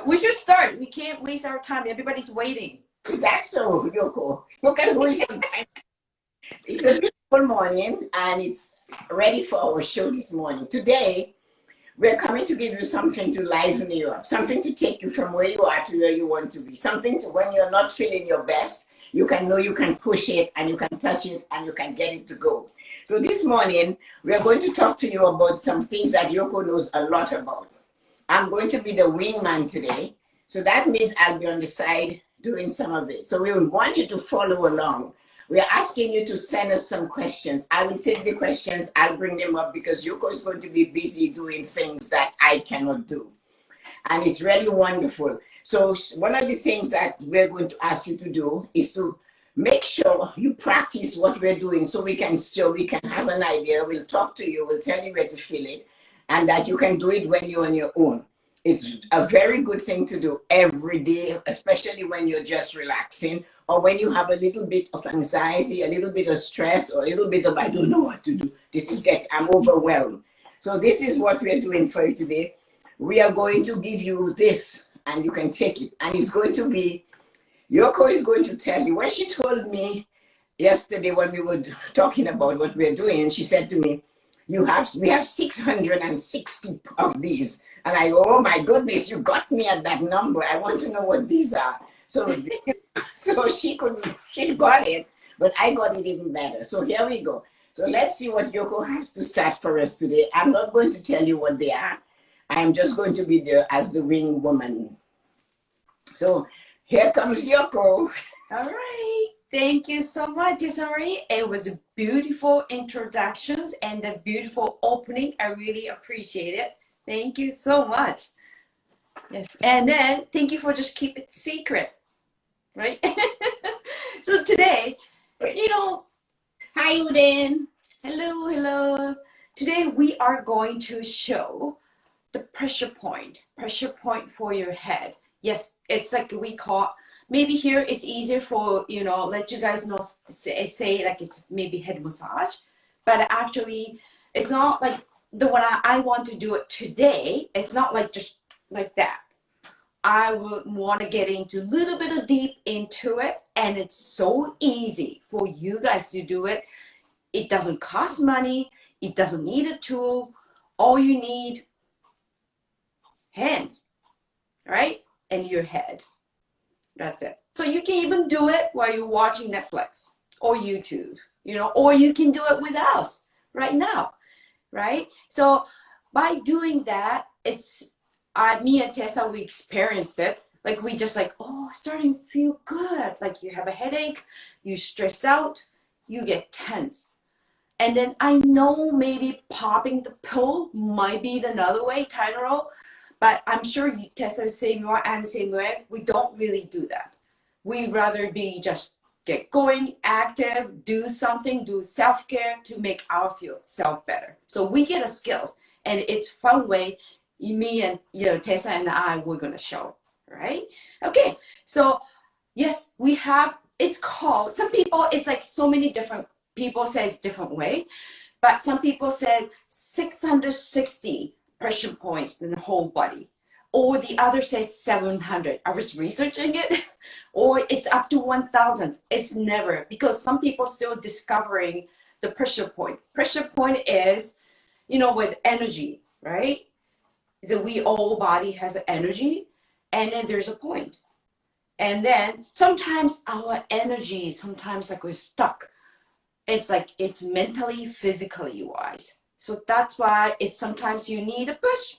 we should start. We can't waste our time. Everybody's waiting. Is that so, Yoko? Look at who is on time. It's a beautiful morning, and it's ready for our show this morning. Today, we're coming to give you something to liven you up, something to take you from where you are to where you want to be, something to when you're not feeling your best, you can know you can push it and you can touch it and you can get it to go. So this morning, we are going to talk to you about some things that Yoko knows a lot about. I'm going to be the wingman today. So that means I'll be on the side doing some of it. So we want you to follow along. We are asking you to send us some questions. I will take the questions, I'll bring them up because Yoko is going to be busy doing things that I cannot do. And it's really wonderful. So one of the things that we're going to ask you to do is to make sure you practice what we're doing so we can have an idea. We'll talk to you, we'll tell you where to fill it, and that you can do it when you're on your own. It's a very good thing to do every day, especially when you're just relaxing or when you have a little bit of anxiety, a little bit of stress, or a little bit of, I don't know what to do. I'm overwhelmed. So this is what we're doing for you today. We are going to give you this and you can take it. And it's going to be, Yoko is going to tell you. When she told me yesterday when we were talking about what we're doing, she said to me, we have 660 of these. And I go, oh my goodness, you got me at that number. I want to know what these are. So she got it, but I got it even better. So here we go. So let's see what Yoko has to start for us today. I'm not going to tell you what they are. I am just going to be there as the wing woman. So here comes Yoko. All right. Thank you so much, Tessa-Marie. It was a beautiful introductions and a beautiful opening. I really appreciate it. Thank you so much. Yes. And then thank you for just keep it secret. Right? So today, Hi, Uden. Hello. Today we are going to show the pressure point for your head. Yes, it's like we call, maybe here it's easier for, let you guys know, say like it's maybe head massage, but actually it's not like the one I want to do it today. It's not like just like that. I would want to get into a little bit of deep into it, and it's so easy for you guys to do it. It doesn't cost money. It doesn't need a tool. All you need, hands, right? And your head. That's it. So you can even do it while you're watching Netflix or YouTube, or you can do it with us right now, right? So by doing that, it's me and Tessa, we experienced it. Like we just starting to feel good. Like you have a headache, you stressed out, you get tense. And then I know maybe popping the pill might be another way, Tylenol, but I'm sure Tessa is the same way, I'm the same way. We don't really do that. We'd rather be just get going, active, do something, do self-care to make our feel self better. So we get a skills, and it's fun way. Me and Tessa and I, we're gonna show, right? Okay, so yes, we have. It's called. Some people, it's like so many different people say it's different way, but some people said 660 pressure points in the whole body, or the other says 700. I was researching it, or it's up to 1,000. It's never, because some people still discovering the pressure point. Pressure point is, with energy, right? So we all body has energy, and then there's a point. And then sometimes our energy, sometimes like we're stuck. It's like it's mentally, physically wise. So that's why it's sometimes you need a push.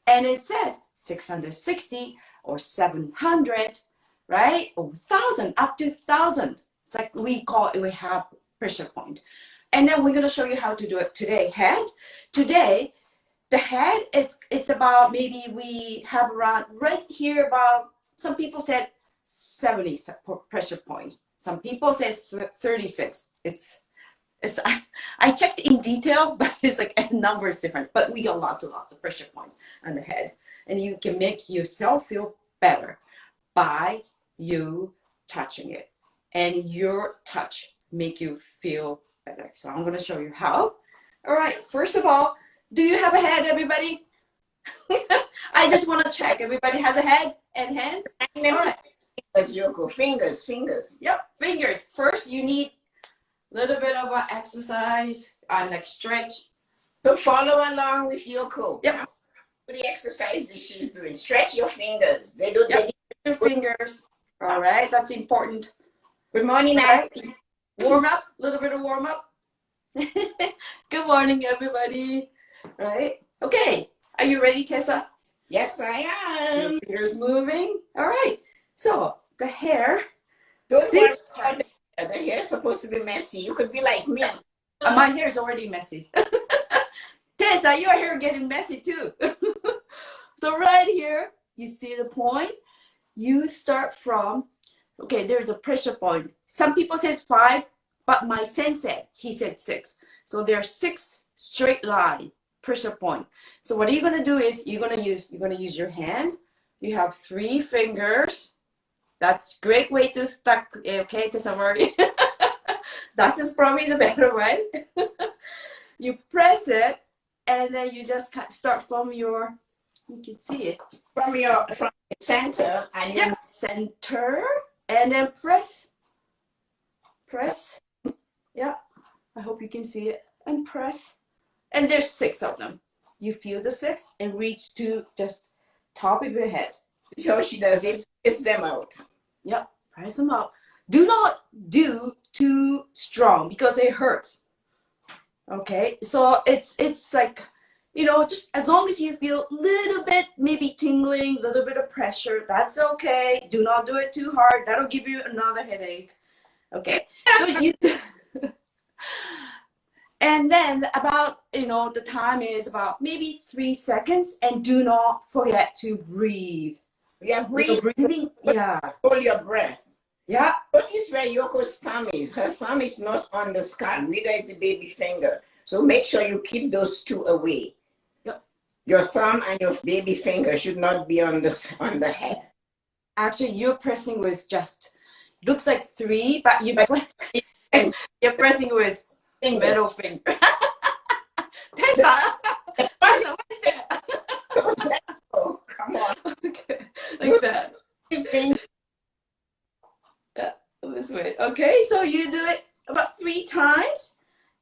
And it says 660 or 700, right? Or 1,000, up to 1,000. It's like we have pressure point. And then we're going to show you how to do it today. Head. Today, the head, it's about, maybe we have around right here about, some people said 70 pressure points. Some people said 36. I checked in detail, but it's like a number is different. But we got lots and lots of pressure points on the head. And you can make yourself feel better by you touching it. And your touch make you feel better. So I'm going to show you how. All right, first of all, do you have a head, everybody? I just want to check. Everybody has a head and hands? And All right. fingers, Yoko. Fingers. Yep, fingers. First, you need a little bit of an exercise, like stretch. So follow along with Yoko. Yep. The exercises she's doing. Stretch your fingers. They don't. Yep. Your fingers. All right, that's important. Good morning, right. Warm up, a little bit of warm up. Good morning, everybody. Right? Okay. Are you ready, Tessa? Yes, I am. Your fingers moving. All right. So the hair. Don't worry about the hair is supposed to be messy. You could be like me. My hair is already messy. Tessa, your hair getting messy too. So right here, you see the point. You start from, okay, there's a pressure point. Some people says 5, but my sensei, he said 6. So there are 6 straight line pressure point. So what you're gonna do is you're gonna use your hands. You have 3 fingers. That's great way to start. Okay, Tessa-Marie. That is probably the better way. You press it, and then you just start from your. You can see it From the center, and yeah, center, and then press. Yeah, I hope you can see it. And press, and there's 6 of them. You feel the 6 and reach to just top of your head. So she does it. Spits them out. Yep, press them out. Do not do too strong because it hurts. Okay, so it's like, you know, just as long as you feel a little bit maybe tingling, a little bit of pressure, that's okay. Do not do it too hard. That'll give you another headache. Okay, so you. And then about, you know, the time is about maybe 3 seconds, and do not forget to breathe. Yeah, breathe. Breathing, yeah. Hold your breath. Yeah. Notice where Yoko's thumb is. Her thumb is not on the scalp, neither is the baby finger. So make sure you keep those 2 away. Yep. Your thumb and your baby finger should not be on the head. Actually, your pressing was just, looks like 3, but you're pressing with middle finger. Tessa! Tessa, what is that? Oh, come on. Okay, like that. Yeah, this way. Okay, so you do it about 3 times,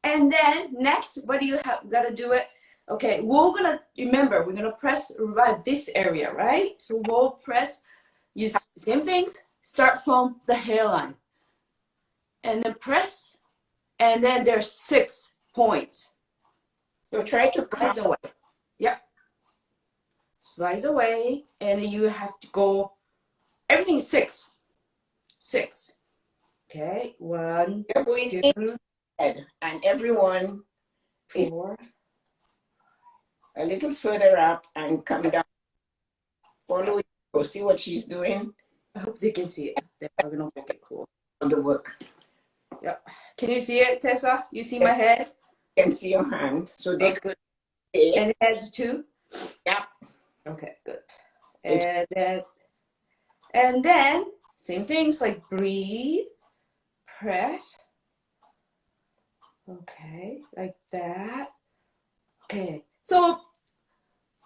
and then next, what do you have? Gotta do it. Okay, we're gonna press right this area, right? So we'll press. Use same things. Start from the hairline, and then press, and then there's 6 points. So try to Slice away. Yep. Slice away, and you have to go. Everything is 6. 6. Okay. 1, You're going 2, in head, and everyone 4. a little further up and come down. Follow. Go see what she's doing. I hope they can see it. They're gonna make it cool. On the work. Yep. Can you see it, Tessa? You see my head? You can see your hand. So they could see it. And head too? Yep. Okay, good. And then same things like breathe, press. Okay, like that. Okay. So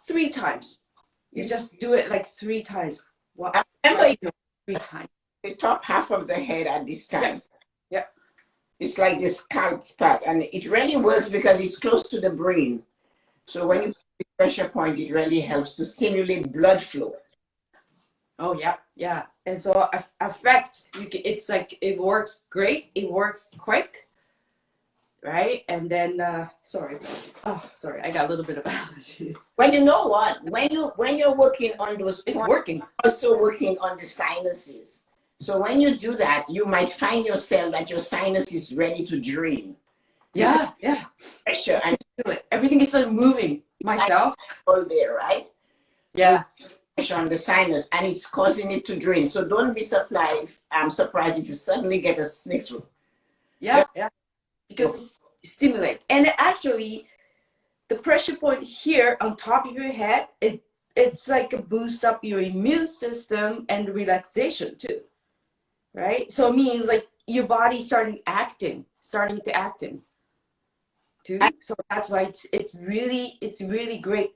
3 times. You just do it like 3 times. Well, Remember, 3 times. the top half of the head at this time. Yeah. It's like the scalp part, and it really works because it's close to the brain. So when you put the pressure point, it really helps to stimulate blood flow. Oh yeah, yeah. And so affect it's like it works great. It works quick, right? And then sorry, I got a little bit of allergy. Well, you know what? When you're working on those It's points, working. also working on the sinuses. So when you do that, you might find yourself that your sinus is ready to drain. Yeah. Pressure and Do it. Everything is like moving myself. all there, right? Yeah. Pressure on the sinus, and it's causing it to drain. So don't be surprised. I'm surprised if you suddenly get a sniffle. Yeah. Because it's stimulate. And actually, the pressure point here on top of your head, it's like a boost up your immune system and relaxation too. Right? So it means like your body starting to acting too. So that's why it's really great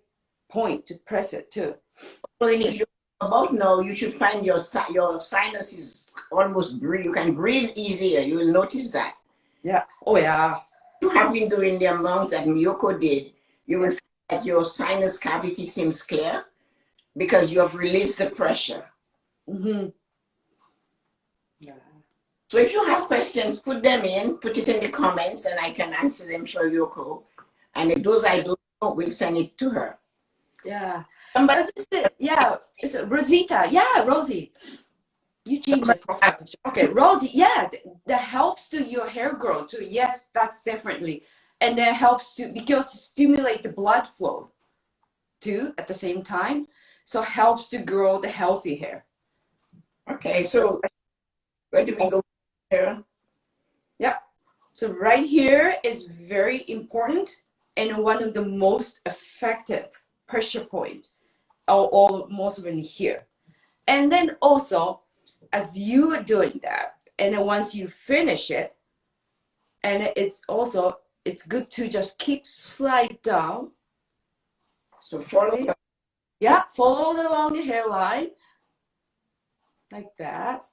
point to press it too. So if you're about now, you should find your sinus is almost breathe. You can breathe easier. You will notice that. Yeah. Oh yeah. You have been doing the amount that Miyoko did. You will find that your sinus cavity seems clear because you have released the pressure. Mm-hmm. Yeah. So if you have questions, put them in, put it in the comments, and I can answer them for Yoko. And if those I don't know, we'll send it to her. Yeah. Somebody, That's it. Yeah. It's Rosita. Yeah, Rosie. You change your profile picture. Okay, Rosie. Yeah, that helps to your hair growth too. Yes, that's definitely, and that helps to because stimulate the blood flow too at the same time. So helps to grow the healthy hair. okay, so where do we go here? Yeah. So right here is very important and one of the most effective pressure points, or most of it here. And then also, as you are doing that, and then once you finish it, and it's good to just keep slide down. So follow. Right? Yeah, follow along the hairline like that,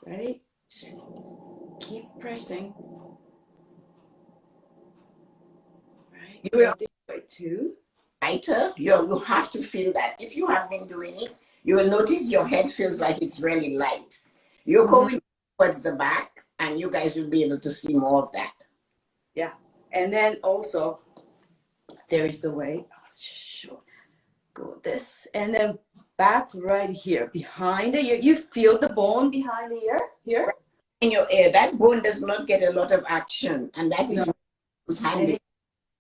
right? Just keep pressing. Right. You will This way too. lighter. You have to feel that. If you have been doing it, you will notice your head feels like it's really light. You're going towards the back, and you guys will be able to see more of that. Yeah, and then also there is a way. Go this, and then back right here behind the ear. You feel the bone behind the ear here. In your ear, that bone does not get a lot of action, and that is who's handy.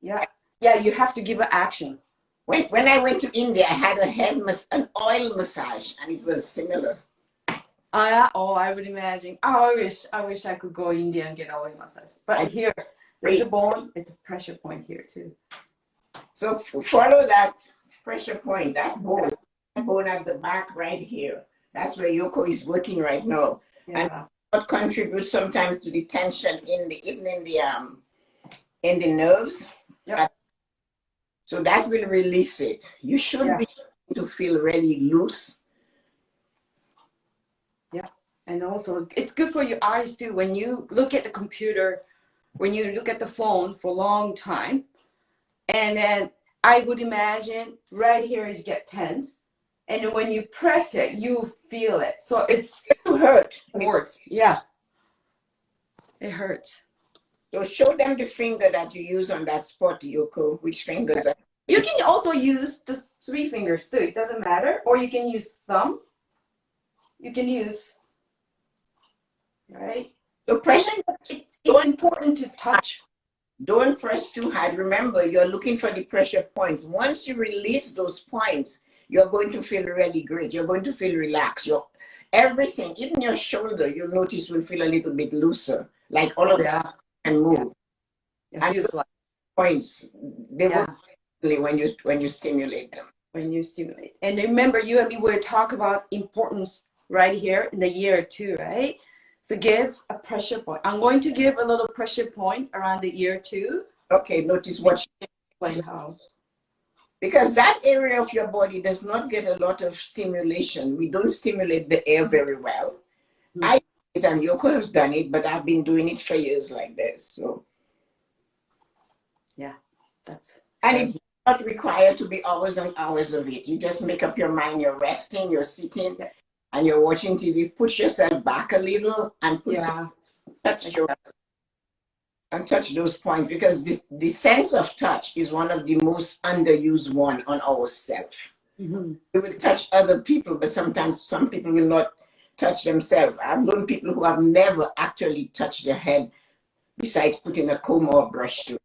Yeah, yeah. You have to give it action. When I went to India, I had an oil massage, and it was similar. I would imagine. Oh, I wish I could go India and get oil massage. But here, there's a bone. It's a pressure point here too. So follow that pressure point, that bone at the back right here. That's where Yoko is working right now. Yeah. And what contributes sometimes to the tension even in the nerves. Yeah. So that will release it. You should be able to feel really loose. Yeah. And also it's good for your eyes too. When you look at the computer, when you look at the phone for a long time, and then I would imagine right here is you get tense. And then when you press it, you feel it. So it hurts. It works. Yeah. It hurts. So show them the finger that you use on that spot, Yoko. Which fingers? You can also use the 3 fingers too. It doesn't matter. Or you can use thumb. You can use, right? So press. It's important to touch. Don't press too hard. Remember, you're looking for the pressure points. Once you release those points, you're going to feel really great. You're going to feel relaxed. Everything, even your shoulder, you'll notice will feel a little bit looser. Like all of that can move. It feels like points. They work when you stimulate them. When you stimulate. And remember, you and me will talk about importance right here in the ear too, right? So give a pressure point. I'm going to give a little pressure point around the ear too. Okay, notice what how. Because that area of your body does not get a lot of stimulation. We don't stimulate the air very well. I do it, and Yoko has done it, but I've been doing it for years like this. So yeah, and it's not required to be hours and hours of it. You just make up your mind. You're resting, you're sitting, and you're watching TV. Push yourself back a little and touch those points, because the sense of touch is one of the most underused one on ourselves. We will touch other people, but sometimes some people will not touch themselves. I've known people who have never actually touched their head besides putting a comb or brush to it.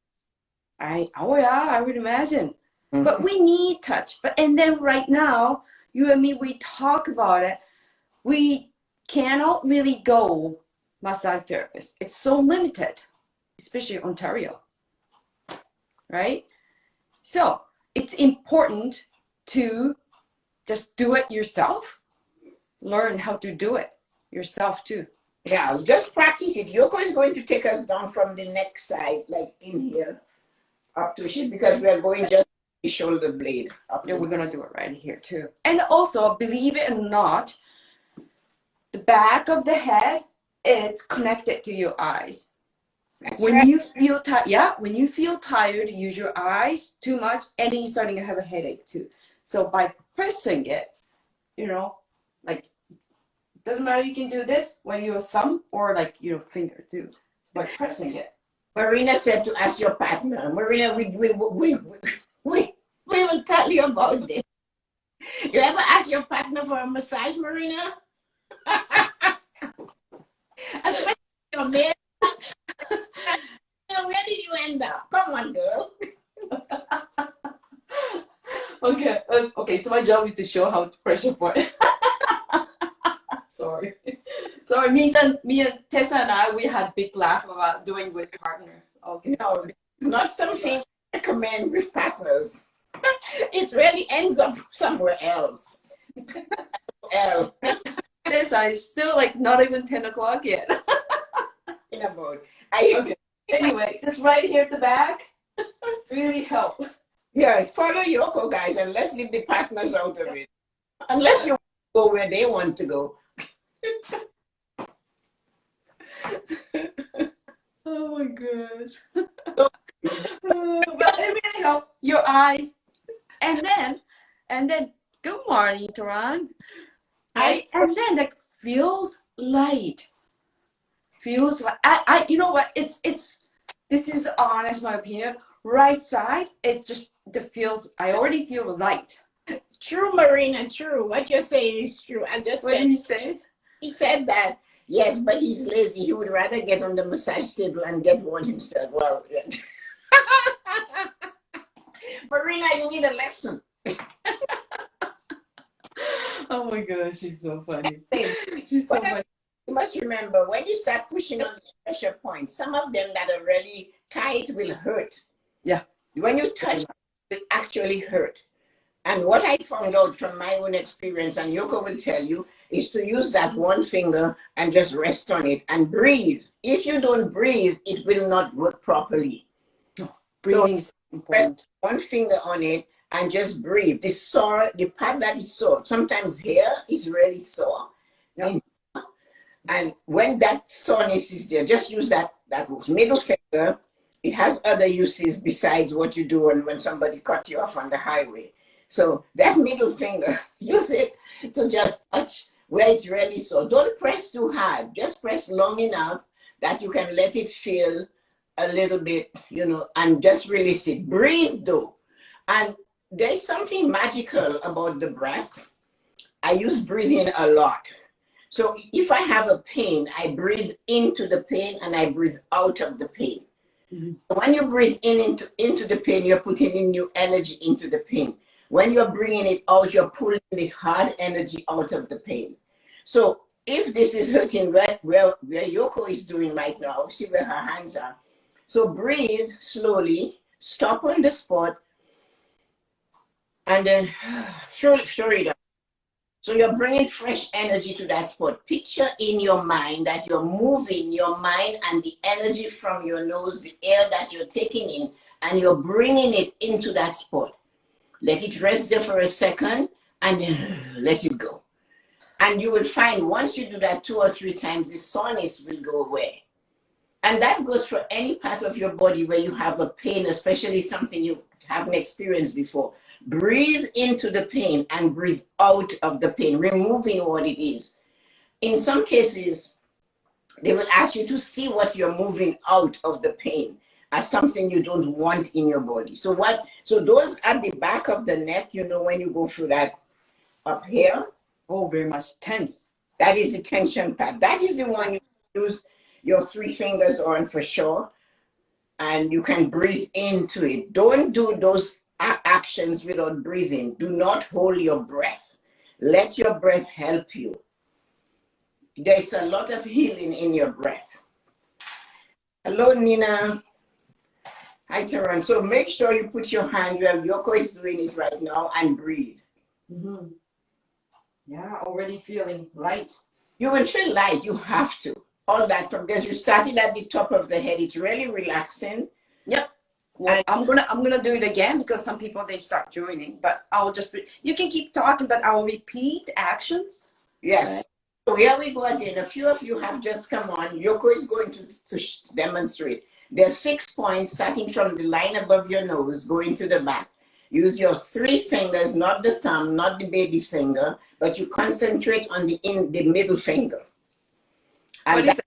I would imagine. But we need touch. And then right now, you and me, we talk about it. We cannot really go massage therapist. It's so limited, especially Ontario, right? So it's important to just do it yourself. Learn how to do it yourself too. Yeah, just practice it. Yoko is going to take us down from the neck side, like in here, up to shit, because we are going just the shoulder blade. Yeah, we're gonna do it right here too. And also, believe it or not, the back of the head is connected to your eyes. That's When right. you feel tired, yeah, when you feel tired, use your eyes too much, and then you're starting to have a headache too. So by pressing it, you know, like, doesn't matter, you can do this with your thumb or like your finger too. By pressing it. Marina said to ask your partner. Marina, we will tell you about this. You ever ask your partner for a massage, Marina? Especially your man. Where did you end up? Come on, girl. Okay, okay. So my job is to show how to pressure point. Sorry, sorry. Me and Tessa and I, we had big laugh about doing with partners. Okay. No, it's not something I recommend with partners. It really ends up somewhere else. Tessa is still like not even 10 o'clock yet. Okay. Anyway, just right here at the back, really help. Yeah, follow Yoko, guys, and let's leave the partners out of it. Unless you go where they want to go. Oh my gosh. But it really helps your eyes. And then, good morning, Taran. Right? And then it feels light. Feels like you know what? It's this is honest my opinion. Right side, it's just the feels. I already feel light. True, Marina, true. What you're saying is true. I just What did he say? He said that, yes, but he's lazy. He would rather get on the massage table and get one himself. Well, yeah. Marina, you need a lesson. Oh my gosh, she's so funny. She's so funny. You must remember, when you start pushing on the pressure points, some of them that are really tight will hurt. Yeah. When you touch, it will actually hurt. And what I found out from my own experience, and Yoko will tell you, is to use that one finger and just rest on it and breathe. If you don't breathe, it will not work properly. Breathing is important. Press one finger on it and just breathe. The part that is sore, sometimes here is really sore. Yeah. And when that soreness is there, just use that middle finger. It has other uses besides what you do when somebody cut you off on the highway. So that middle finger, use it to just touch where it's really sore. Don't press too hard. Just press long enough that you can let it feel a little bit, and just release it. Breathe though. And there's something magical about the breath. I use breathing a lot. So if I have a pain, I breathe into the pain and I breathe out of the pain. Mm-hmm. When you breathe into the pain, you're putting in new energy into the pain. When you're bringing it out, you're pulling the hard energy out of the pain. So if this is hurting where Yoko is doing right now, see where her hands are. So breathe slowly, stop on the spot, and then show it up. So you're bringing fresh energy to that spot. Picture in your mind that you're moving your mind and the energy from your nose, the air that you're taking in, and you're bringing it into that spot. Let it rest there for a second, and then let it go. And you will find once you do that 2 or 3 times, the soreness will go away. And that goes for any part of your body where you have a pain, especially something you haven't experienced before. Breathe into the pain and breathe out of the pain, removing what it is. In some cases, they will ask you to see what you're moving out of the pain as something you don't want in your body. So those at the back of the neck, when you go through that up here. Oh, very much tense. That is the tension part. That is the one you use your 3 fingers on for sure. And you can breathe into it. Don't do those actions without breathing. Do not hold your breath. Let your breath help you. There's a lot of healing in your breath. Hello, Nina. Hi, Taran. So make sure you put your hand where Yoko is doing it right now and breathe. Mm-hmm. Yeah, already feeling light. You will feel light. You have to. All that because you started at the top of the head. It's really relaxing. Yep. Well, I'm gonna do it again because some people they start joining, but I'll just you can keep talking, but I'll repeat actions. Yes. Right. So here we go again. A few of you have just come on. Yoko is going to demonstrate. There's 6 points starting from the line above your nose, going to the back. Use your 3 fingers, not the thumb, not the baby finger, but you concentrate on the middle finger. And What is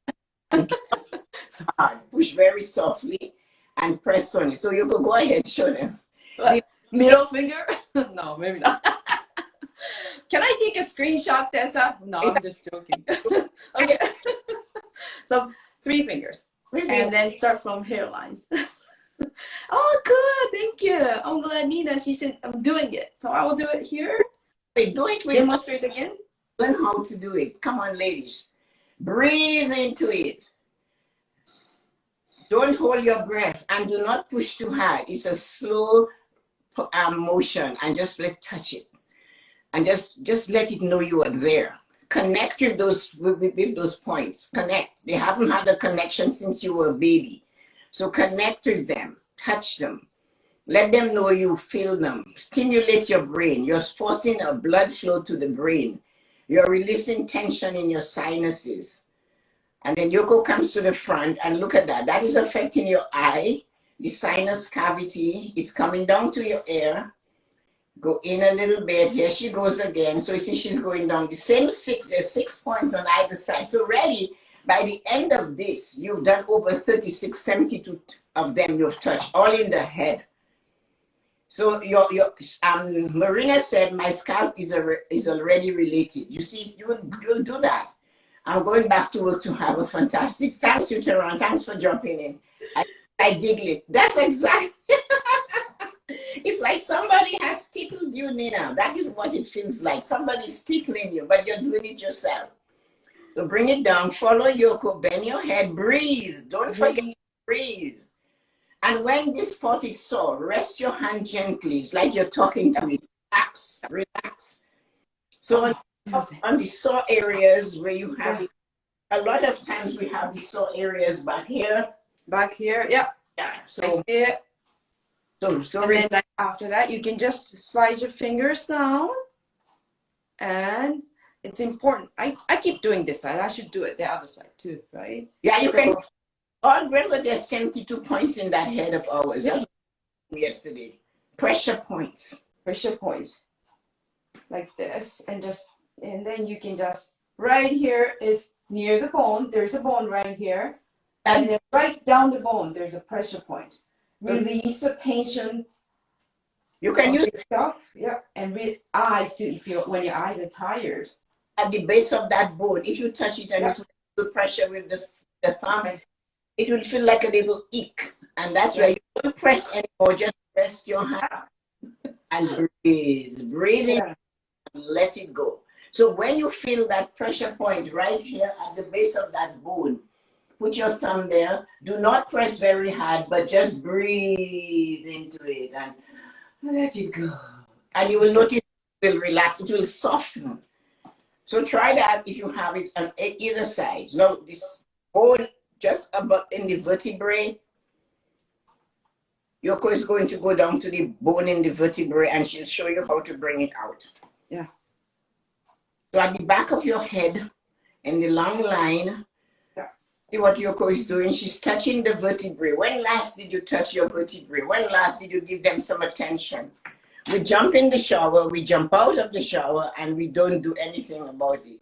it? hard. Push very softly and press on it. So you could go ahead, show them. Middle finger? No, maybe not. Can I take a screenshot, Tessa? No, I'm just joking. Okay. So 3 fingers. And then start from hairlines. Oh, good. Thank you. I'm glad Nina, she said I'm doing it. So I will do it here. Wait, do it. Demonstrate again. Learn how to do it. Come on, ladies. Breathe into it. Don't hold your breath and do not push too hard. It's a slow motion, and just touch it. And just let it know you are there. Connect with those points. Connect. They haven't had a connection since you were a baby. So connect with them. Touch them. Let them know you feel them. Stimulate your brain. You're forcing a blood flow to the brain. You're releasing tension in your sinuses. And then Yoko comes to the front, and look at that. That is affecting your eye, the sinus cavity. It's coming down to your ear. Go in a little bit. Here she goes again. So you see she's going down. The same 6, there's 6 points on either side. So really, by the end of this, you've done over 36, 72 of them you've touched, all in the head. So Marina said, my scalp is already related. You see, you'll do that. I'm going back to work to have a fantastic. Thanks, you, Teron. Thanks for jumping in. I giggle it. That's exactly. It's like somebody has tickled you, Nina. That is what it feels like. Somebody's tickling you, but you're doing it yourself. So bring it down. Follow Yoko. Bend your head. Breathe. Don't forget to breathe. And when this spot is sore, rest your hand gently. It's like you're talking to it. Relax. Relax. So on the sore areas where you have, a lot of times we have the sore areas back here. Back here, yeah. Yeah. So I see it. So and then like, after that, you can just slide your fingers down. And it's important. I keep doing this side. I should do it the other side too, right? Yeah, you can. Oh, remember there's 72 points in that head of ours. Yeah. Yesterday. Pressure points. Pressure points. Like this. And then you can just, right here is near the bone. There's a bone right here. And then right down the bone, there's a pressure point. Release the tension. You can use stuff, yeah, and with eyes too. When your eyes are tired, at the base of that bone, if you touch it and you put the pressure with the thumb, it will feel like a little ick, and that's why you don't press anymore. Just rest your hand and breathe in, and let it go. So when you feel that pressure point right here at the base of that bone, put your thumb there. Do not press very hard, but just breathe into it and let it go. And you will notice it will relax. It will soften. So try that if you have it on either side. Now, this bone just about in the vertebrae. Yoko is going to go down to the bone in the vertebrae, and she'll show you how to bring it out. Yeah. So at the back of your head, in the long line, see what Yoko is doing? She's touching the vertebrae. When last did you touch your vertebrae? When last did you give them some attention? We jump in the shower, we jump out of the shower, and we don't do anything about it.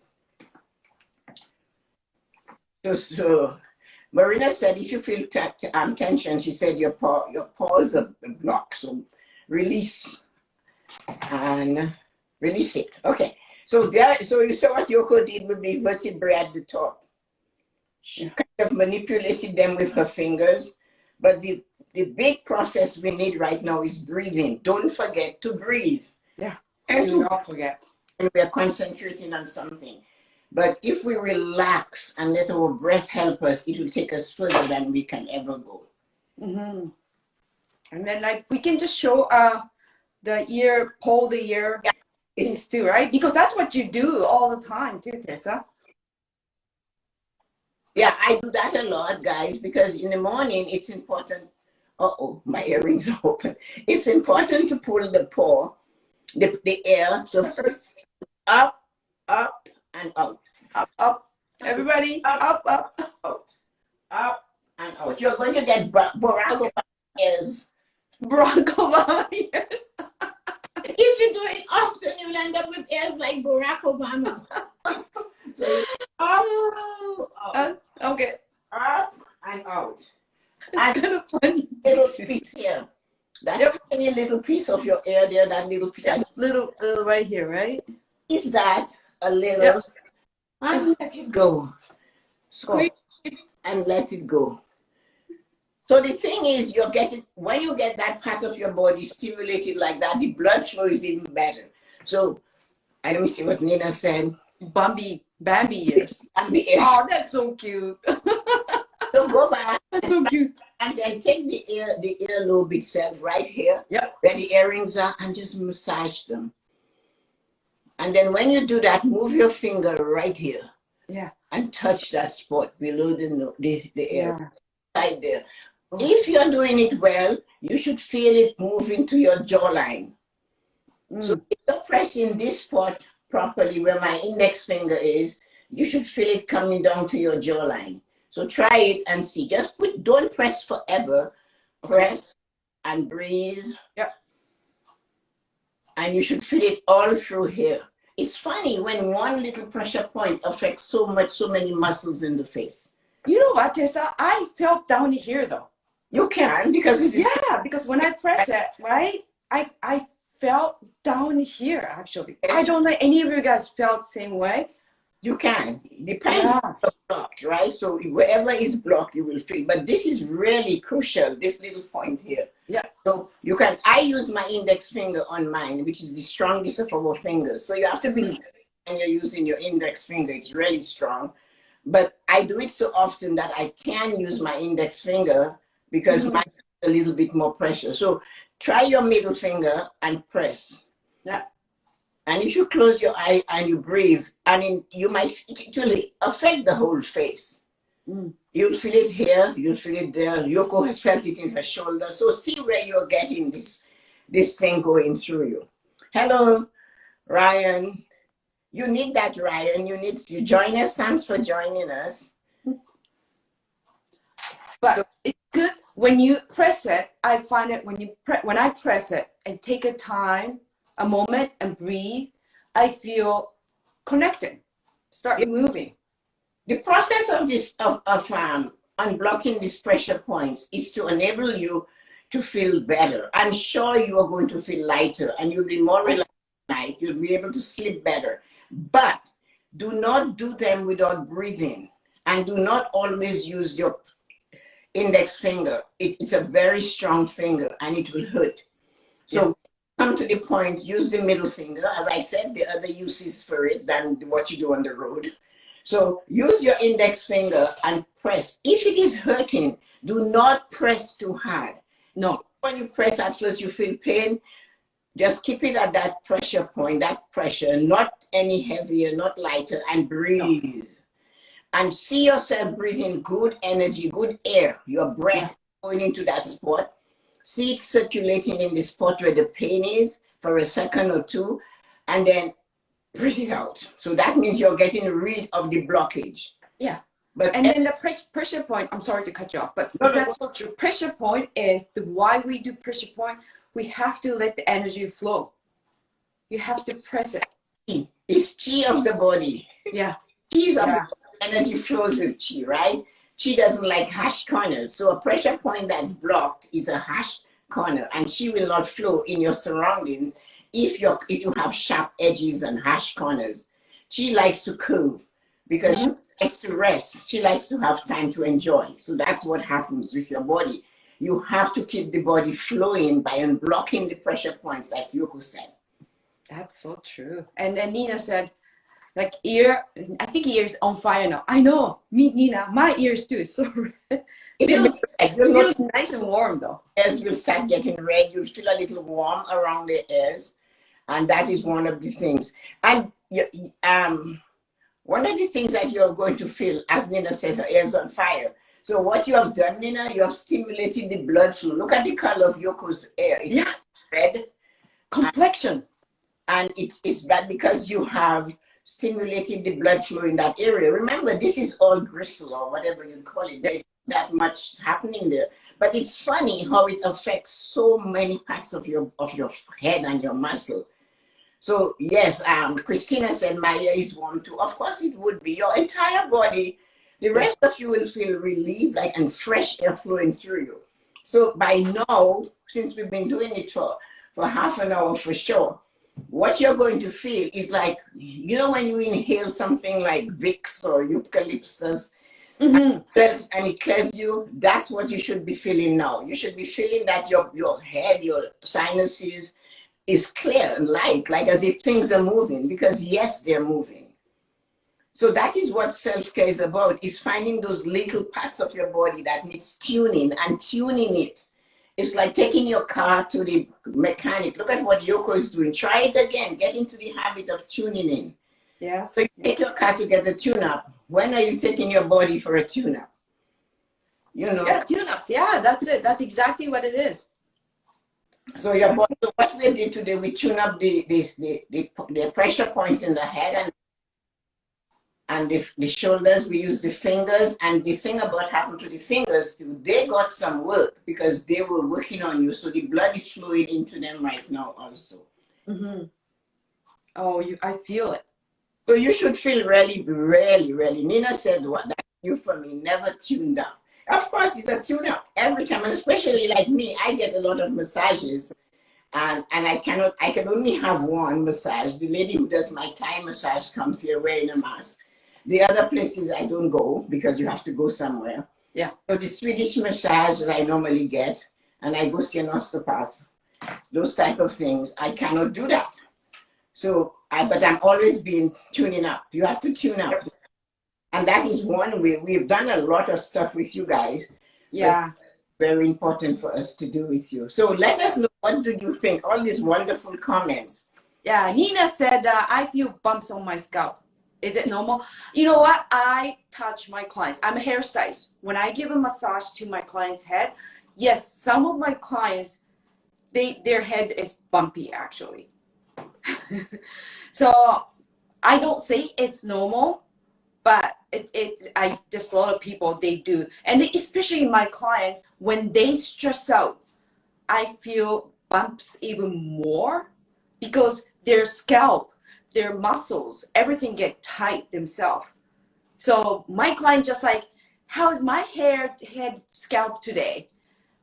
So Marina said, if you feel tension, she said your paws are blocked. So release and release it. Okay. So you saw what Yoko did with the vertebrae at the top. She kind of manipulated them with her fingers. But the big process we need right now is breathing. Don't forget to breathe. Yeah. And do not forget. And we are concentrating on something. But if we relax and let our breath help us, it will take us further than we can ever go. Mm-hmm. And then like we can just show the ear, pull the ear things too, right? Because that's what you do all the time too, Tessa. Yeah, I do that a lot, guys, because in the morning it's important. Uh-oh, my earrings are open. It's important to pull the paw, the air. So first, up, up, and out. Up, up. Everybody, Up, up, up. out, up, and out. You're going to get Barack Okay. Obama ears. Barack Obama ears. If you do it often, you'll end up with ears like Barack Obama. So up, out, Okay. up, and out. It's And kind of funny. little piece here. That's Yep. any little piece of your ear there, that little piece. Yep. Little right here, right? Is that a little? Yep. And let it go. Squeeze it and let it go. So the thing is, you're getting, when you get that part of your body stimulated like that, the blood flow is even better. So, let me see what Nina said. Bambi ears. Bambi ears. Oh, that's so cute. So go back. That's so cute. And then take the earlobe itself right here, Yep. where the earrings are, and just massage them. And then when you do that, move your finger right here. Yeah. And touch that spot below the ear, right there. Oh. If you're doing it well, you should feel it moving to your jawline. So if you're pressing this spot properly where my index finger is, you should feel it coming down to your jawline. So try it and see. Just don't press forever. Press and breathe. Yep. And you should feel it all through here. It's funny when one little pressure point affects so many muscles in the face. You know what, Tessa? I felt down here though. You can, because it's because when I press it, right, I felt down here actually. I don't know any of you guys felt the same way. You can. It depends on the blocked, right? So wherever is blocked, you will feel. But this is really crucial, this little point here. Yeah. So you can, I use my index finger on mine, which is the strongest of our fingers. So you have to be, when you're using your index finger, it's really strong. But I do it so often that I can use my index finger because mine has a little bit more pressure. So try your middle finger and press. Yeah. And if you close your eye and you breathe, you might, it will affect the whole face. You'll feel it here, you'll feel it there. Yoko has felt it in her shoulder. So see where you're getting this thing going through you. Hello, Ryan. You need that, Ryan. You need to join us. Thanks for joining us. But it's good when you press it. I find it when I press it and take a moment and breathe, I feel connected. Start moving. The process of this of unblocking these pressure points is to enable you to feel better. I'm sure you are going to feel lighter and you'll be more relaxed at night. You'll be able to sleep better. But do not do them without breathing, and do not always use your index finger. It's a very strong finger and it will hurt. So come to the point, use the middle finger. As I said, the other uses for it than what you do on the road. So use your index finger and press. If it is hurting, do not press too hard. No. When you press at first, you feel pain. Just keep it at that pressure point, that pressure, not any heavier, not lighter, and breathe. No. And see yourself breathing good energy, good air, your breath going into that spot. See it circulating in the spot where the pain is for a second or two, and then breathe it out. So that means you're getting rid of the blockage. Yeah. And then the pressure point, I'm sorry to cut you off, but that's not true. Pressure point is why we do pressure point. We have to let the energy flow. You have to press it. It's chi of the body. Yeah. Chi of the body. Energy flows with chi, right? Chi doesn't like harsh corners. So a pressure point that's blocked is a harsh corner, and chi will not flow in your surroundings if you have sharp edges and harsh corners. Chi likes to curve because she likes to rest. She likes to have time to enjoy. So that's what happens with your body. You have to keep the body flowing by unblocking the pressure points, like Yoko said. That's so true. And then Nina said, like I think ear is on fire now. I know, me, Nina, my ears too. So it feels nice and warm though. Ears will start getting red. You'll feel a little warm around the ears. And that is one of the things. And one of the things that you're going to feel, as Nina said, her ears on fire. So what you have done, Nina, you have stimulated the blood flow. Look at the color of Yoko's hair. It's red. Complexion. And it's bad because you have stimulated the blood flow in that area. Remember, this is all gristle or whatever you call it. There's that much happening there. But it's funny how it affects so many parts of your head and your muscle. So yes, Christina said my ear is warm too. Of course it would be. Your entire body, the rest of you will feel relieved, like, and fresh air flowing through you. So by now, since we've been doing it for half an hour for sure, what you're going to feel is like, you know, when you inhale something like Vicks or eucalyptus, and it clears you, that's what you should be feeling now. You should be feeling that your head, your sinuses is clear and light, like as if things are moving, because yes, they're moving. So that is what self-care is about, is finding those little parts of your body that needs tuning and tuning it. It's like taking your car to the mechanic. Look at what Yoko is doing. Try it again. Get into the habit of tuning in. Yes. So you take your car to get a tune-up. When are you taking your body for a tune-up? You know. Yeah, tune-ups. Yeah, that's it. That's exactly what it is. So your body. So what we did today, we tune up the pressure points in the head and the shoulders. We use the fingers, and the thing about happened to the fingers too, they got some work because they were working on you, so the blood is flowing into them right now also. Oh, I feel it. So you should feel really, really, really. Nina said, what, that's new for me, never tuned up. Of course, it's a tune up every time, and especially like me, I get a lot of massages, and I can only have one massage. The lady who does my Thai massage comes here wearing a mask. The other places I don't go because you have to go somewhere. Yeah. So the Swedish massage that I normally get, and I go see an osteopath, those type of things, I cannot do that. So, but I'm always being tuning up. You have to tune up. And that is one way. We've done a lot of stuff with you guys. Yeah. Very important for us to do with you. So let us know, what do you think? All these wonderful comments. Yeah, Nina said, I feel bumps on my scalp. Is it normal? You know what? I touch my clients. I'm a hairstylist. When I give a massage to my client's head, yes, some of my clients, their head is bumpy actually. So I don't say it's normal, but there's a lot of people, they do. And especially my clients, when they stress out, I feel bumps even more because their scalp, their muscles, everything get tight themselves. So my client just like, how is my head scalp today?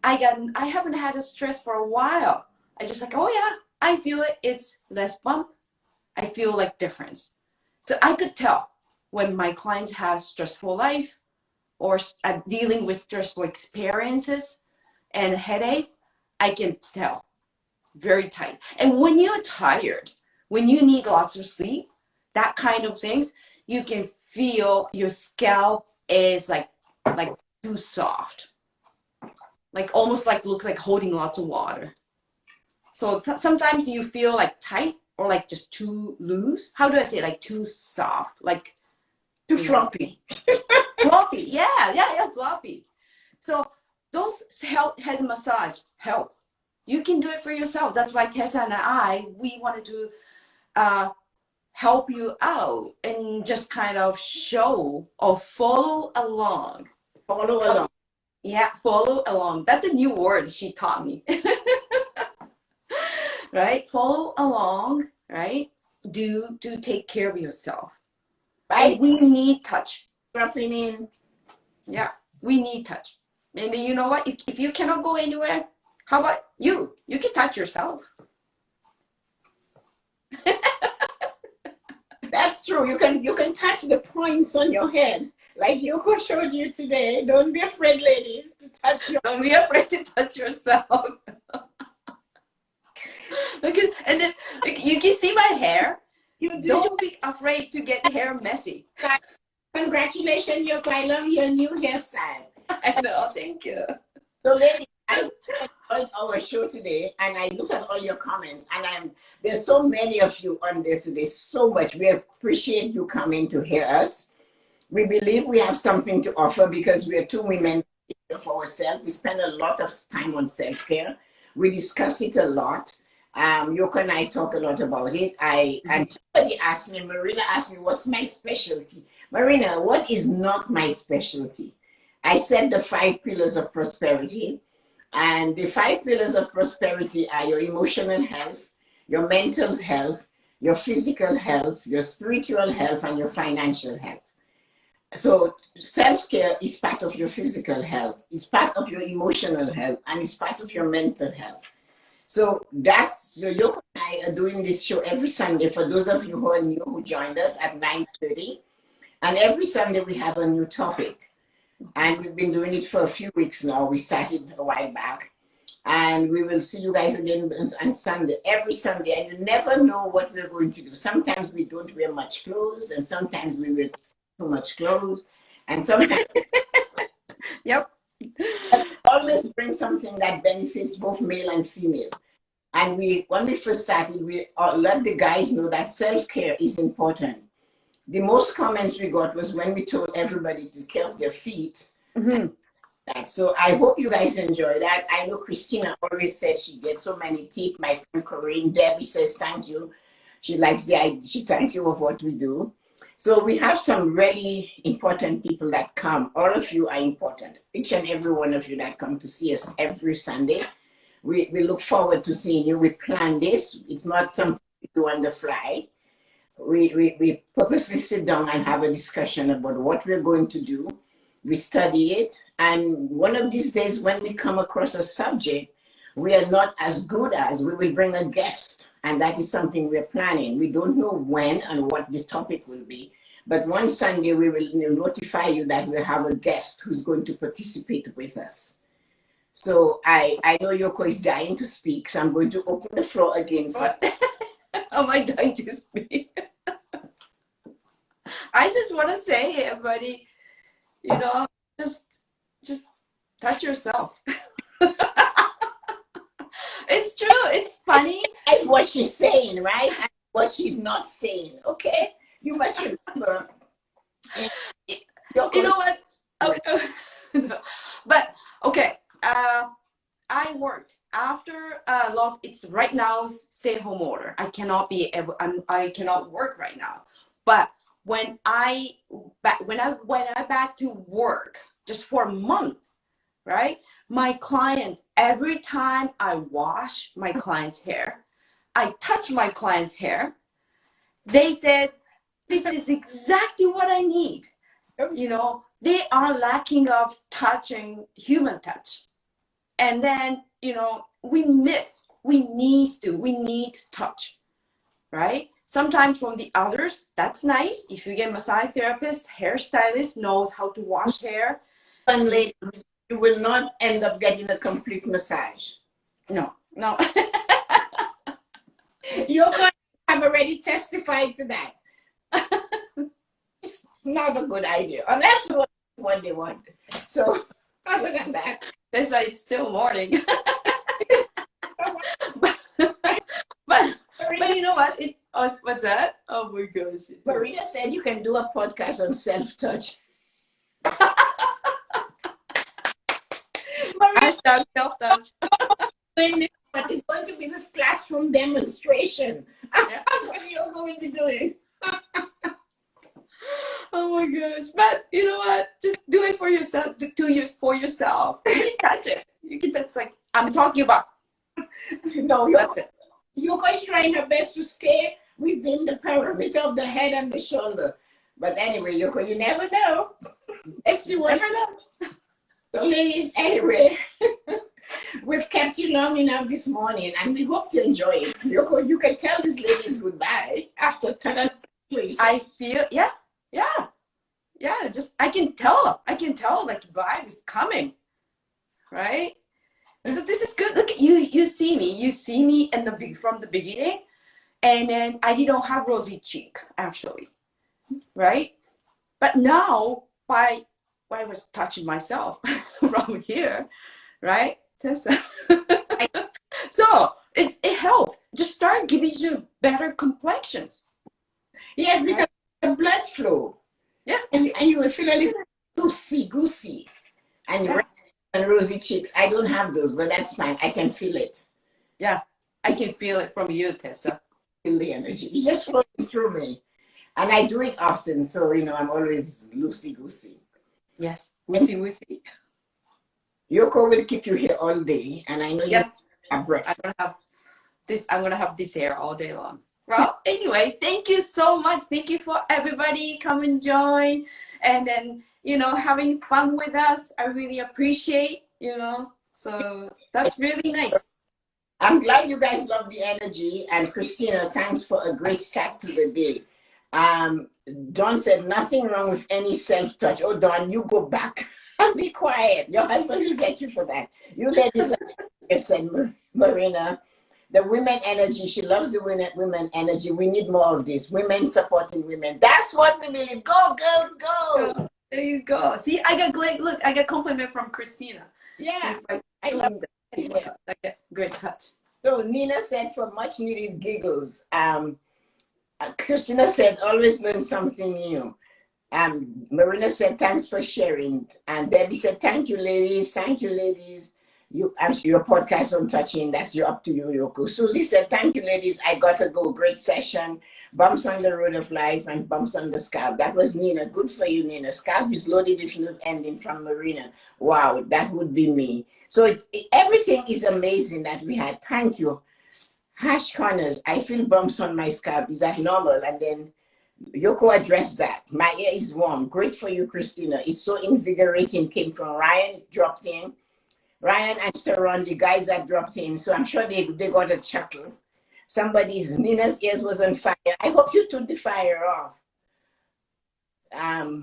I haven't had a stress for a while. I just like, oh yeah, I feel it. It's less bump. I feel like difference. So I could tell when my clients have stressful life or dealing with stressful experiences and headache, I can tell very tight. And when you're tired, when you need lots of sleep, that kind of things, you can feel your scalp is like too soft, like almost like look like holding lots of water. So sometimes you feel like tight or like just too loose. How do I say it? Like too soft, like too floppy. Floppy, yeah, floppy. So those head massage help. You can do it for yourself. That's why Tessa and we wanted to help you out and just kind of show or follow along. Follow along. Yeah, follow along. That's a new word she taught me. Right? Follow along, right? Do take care of yourself. Right? And we need touch. Dropping in. Yeah, we need touch. And you know what? If you cannot go anywhere, how about you? You can touch yourself. That's true. You can touch the points on your head, like Yoko showed you today. Don't be afraid, ladies, to touch your. Don't be afraid to touch yourself. Look at, and then you can see my hair. Don't be afraid to get hair messy. Congratulations, Yoko. I love your new hairstyle. I know. Thank you. So, ladies, I enjoyed our show today, and I looked at all your comments, and there's so many of you on there today, so much. We appreciate you coming to hear us. We believe we have something to offer because we are two women of ourselves. We spend a lot of time on self-care. We discuss it a lot. Yoko and I talk a lot about it. And somebody asked me, Marina asked me, what's my specialty? Marina, what is not my specialty? I said the 5 pillars of prosperity. And the 5 pillars of prosperity are your emotional health, your mental health, your physical health, your spiritual health, and your financial health. So self-care is part of your physical health, it's part of your emotional health, and it's part of your mental health. So Yoko and I are doing this show every Sunday for those of you who are new, who joined us at 9:30. And every Sunday we have a new topic. And we've been doing it for a few weeks now. We started a while back. And we will see you guys again on Sunday, every Sunday. And you never know what we're going to do. Sometimes we don't wear much clothes, and sometimes we wear too much clothes. And sometimes Yep. always bring something that benefits both male and female. And when we first started, we let the guys know that self-care is important. The most comments we got was when we told everybody to care of their feet. So I hope you guys enjoy that. I know Christina always says she gets so many tips. My friend Corinne, Debbie says thank you. She likes the idea. She thanks you of what we do. So we have some really important people that come. All of you are important. Each and every one of you that come to see us every Sunday. We look forward to seeing you. We plan this. It's not something we do on the fly. We purposely sit down and have a discussion about what we're going to do. We study it. And one of these days when we come across a subject we are not as good as, we will bring a guest. And that is something we're planning. We don't know when and what the topic will be. But one Sunday we will notify you that we have a guest who's going to participate with us. So I know Yoko is dying to speak, so I'm going to open the floor again. Am I dying to speak? I just want to say, everybody, just touch yourself. It's true. It's funny. That's what she's saying, right? And what she's not saying. Okay, you must remember. You know what? Okay. But okay. I worked after it's right now stay-at-home order. I cannot work right now. But when I went back to work just for a month, right? My client, every time I wash my client's hair, I touch my client's hair, they said, this is exactly what I need. They are lacking of touching, human touch. And then, we need touch, right? Sometimes from the others, that's nice. If you get a massage therapist, hairstylist knows how to wash hair. And ladies, you will not end up getting a complete massage. No. You're going to have already testified to that. It's not a good idea, unless you want what they want. So, other than that. That's why it's still morning. but you know what? What's that? Oh my gosh. Marina said you can do a podcast on self-touch. Hashtag self-touch. But it's going to be the classroom demonstration. Yeah. That's what you're going to be doing. Oh my gosh. But you know what? Just do it for yourself. For yourself. You can touch it. That's like I'm talking about. No, that's it. Yoko is trying her best to stay within the perimeter of the head and the shoulder. But anyway, Yoko, you never know. Let's see what. Never know. So ladies, anyway, we've kept you long enough this morning and we hope you enjoy it. Yoko, you can tell these ladies goodbye after touching, please. I feel, yeah. Just I can tell like vibe is coming, right? So this is good. Look at you. You see me from the beginning, and then I didn't have rosy cheek actually, right? But now I was touching myself from here, right, Tessa? So it helped. Just start giving you better complexions. Yes, because the blood flow. Yeah. And and you will feel a little goosey, and red and rosy cheeks. I don't have those, but that's fine. I can feel it. Yeah, I can feel it from you, Tessa. Feel the energy. It just flows through me. And I do it often, so I'm always loosey-goosey. Yes, woosy. Yoko will keep you here all day, and I know you have breath. I'm gonna have this hair all day long. Well, anyway, thank you so much. Thank you for everybody come and join, and then having fun with us. I really appreciate. So that's really nice. I'm glad you guys love the energy, and Christina, thanks for a great start to the day. Dawn said nothing wrong with any self-touch. Oh, Dawn, you go back and be quiet. Your husband will get you for that. You ladies said Marina. The women energy, she loves the women energy. We need more of this. Women supporting women. That's what we believe. Go, girls, go. There you go. See, I got look, I got compliment from Christina. Yeah. I love that. Yeah. Great touch. So Nina said for much needed giggles. Christina said, always learn something new. Marina said, thanks for sharing. And Debbie said, thank you, ladies. Thank you, ladies. Your podcast on touching, that's up to you, Yoko. Susie said, thank you, ladies. I got to go. Great session. Bumps on the road of life and bumps on the scalp. That was Nina. Good for you, Nina. Scalp is loaded if you look ending from Marina. Wow, that would be me. So everything is amazing that we had. Thank you. Hash corners. I feel bumps on my scalp. Is that normal? And then Yoko addressed that. My ear is warm. Great for you, Christina. It's so invigorating. Came from Ryan, dropped in. Ryan and Sharon, the guys that dropped in. So I'm sure they got a chuckle. Nina's ears was on fire. I hope you took the fire off.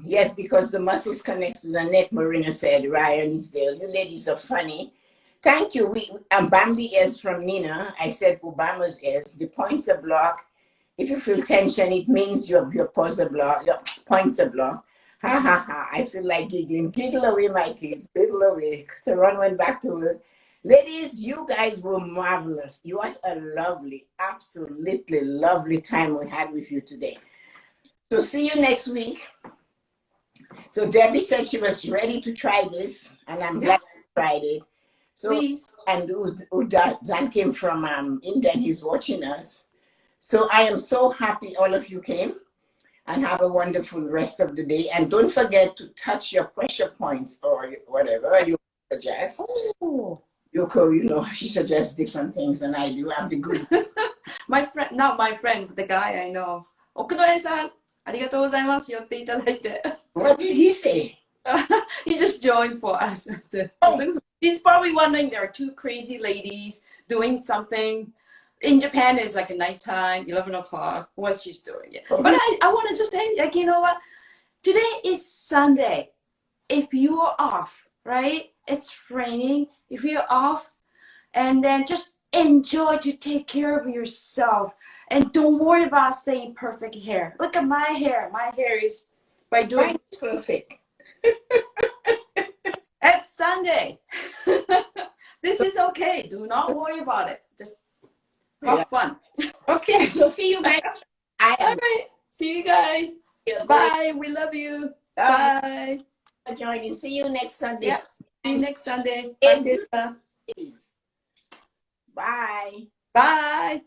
Yes, because the muscles connect to the neck, Marina said. Ryan is there. You ladies are funny. Thank you. Bambi ears from Nina. I said Obama's ears. The points are blocked. If you feel tension, it means your pores are blocked. Your points are blocked. Ha ha ha. I feel like giggling. Giggle away, my kids. Giggle away. Sharon went back to work. Ladies, you guys were marvelous. You had a lovely, absolutely lovely time we had with you today. So see you next week. So Debbie said she was ready to try this, and I'm glad she tried it. So, please. And Dan came from India, and he's watching us. So I am so happy all of you came, and have a wonderful rest of the day. And don't forget to touch your pressure points or whatever you suggest. Oh. Yoko, she suggests different things than I do. I'm the good. Not my friend, the guy I know. Okunoe-san, arigatou gozaimasu, yotte itadaite. What did he say? He just joined for us. He's probably wondering there are two crazy ladies doing something. In Japan, it's like a nighttime, 11 o'clock, what she's doing. Yeah. But I want to just say, you know what? Today is Sunday. If you are off, right? It's raining. If you're off, and then just enjoy to take care of yourself. And don't worry about staying perfect hair. Look at my hair. My hair is by doing perfect. It's Sunday. This is okay. Do not worry about it. Just have fun. Okay, so see you guys. All right. See you guys. Bye. We love you. Bye. For joining. See you next Sunday. Yeah. See you next Sunday. Bye. Bye. Bye.